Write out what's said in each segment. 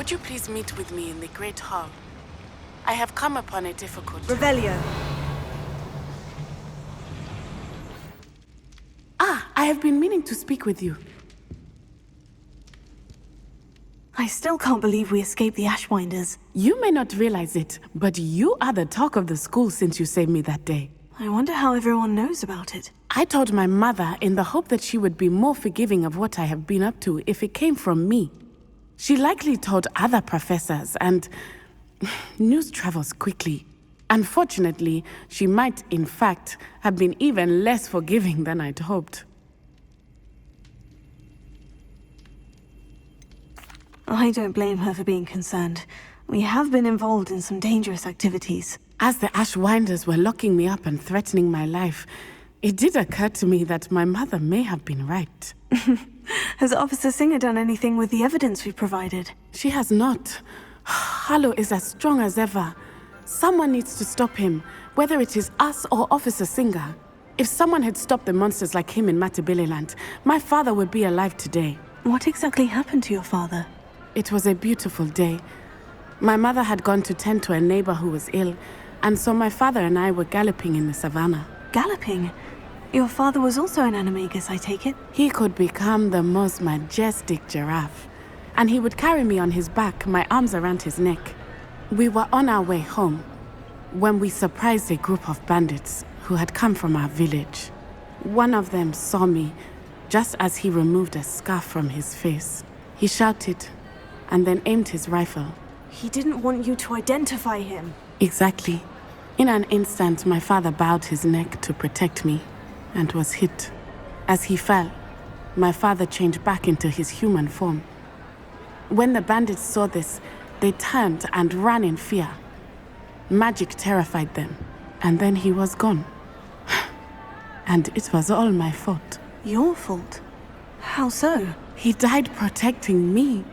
Would you please meet with me in the Great Hall? I have come upon a difficult... Revelio. I have been meaning to speak with you. I still can't believe we escaped the Ashwinders. You may not realize it, but you are the talk of the school since you saved me that day. I wonder how everyone knows about it. I told my mother in the hope that she would be more forgiving of what I have been up to if it came from me. She likely told other professors, and news travels quickly. Unfortunately, she might, in fact, have been even less forgiving than I'd hoped. I don't blame her for being concerned. We have been involved in some dangerous activities. As the Ashwinders were locking me up and threatening my life, it did occur to me that my mother may have been right. Has Officer Singer done anything with the evidence we provided? She has not. Harlow is as strong as ever. Someone needs to stop him, whether it is us or Officer Singer. If someone had stopped the monsters like him in Matabeleland, my father would be alive today. What exactly happened to your father? It was a beautiful day. My mother had gone to tend to a neighbor who was ill, and so my father and I were galloping in the savannah. Galloping? Your father was also an animagus, I take it? He could become the most majestic giraffe, and he would carry me on his back, my arms around his neck. We were on our way home when we surprised a group of bandits who had come from our village. One of them saw me just as he removed a scarf from his face. He shouted and then aimed his rifle. He didn't want you to identify him. Exactly. In an instant, my father bowed his neck to protect me and was hit. As he fell, my father changed back into his human form. When the bandits saw this, they turned and ran in fear. Magic terrified them, and then he was gone. And it was all my fault. Your fault? How so? He died protecting me.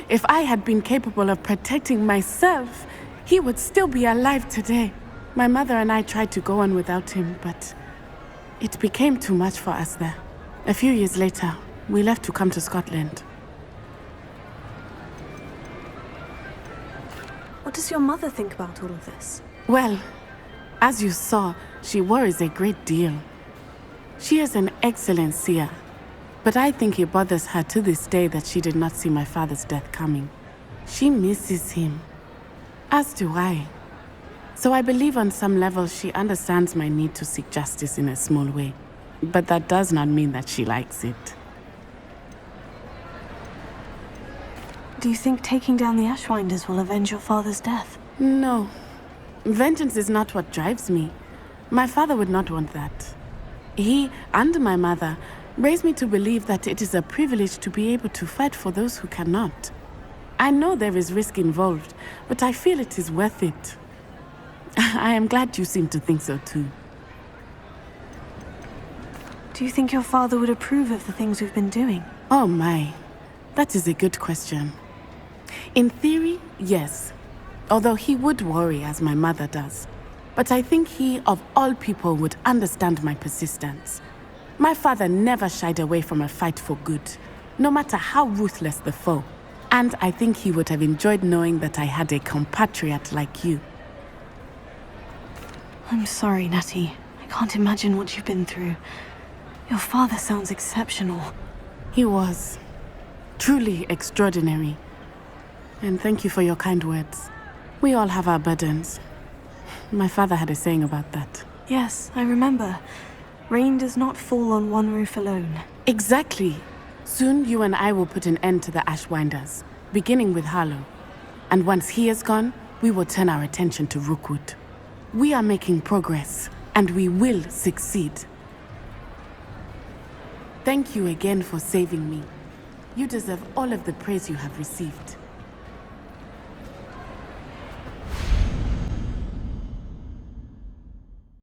If I had been capable of protecting myself, he would still be alive today. My mother and I tried to go on without him, but it became too much for us there. A few years later, we left to come to Scotland. What does your mother think about all of this? Well, as you saw, she worries a great deal. She is an excellent seer, but I think it bothers her to this day that she did not see my father's death coming. She misses him, as do I. So I believe on some level she understands my need to seek justice in a small way. But that does not mean that she likes it. Do you think taking down the Ashwinders will avenge your father's death? No. Vengeance is not what drives me. My father would not want that. He and my mother raised me to believe that it is a privilege to be able to fight for those who cannot. I know there is risk involved, but I feel it is worth it. I am glad you seem to think so too. Do you think your father would approve of the things we've been doing? Oh my, that is a good question. In theory, yes. Although he would worry as my mother does. But I think he, of all people, would understand my persistence. My father never shied away from a fight for good, no matter how ruthless the foe. And I think he would have enjoyed knowing that I had a compatriot like you. I'm sorry, Natty. I can't imagine what you've been through. Your father sounds exceptional. He was. Truly extraordinary. And thank you for your kind words. We all have our burdens. My father had a saying about that. Yes, I remember. Rain does not fall on one roof alone. Exactly. Soon you and I will put an end to the Ashwinders, beginning with Harlow. And once he is gone, we will turn our attention to Rookwood. We are making progress, and we will succeed. Thank you again for saving me. You deserve all of the praise you have received.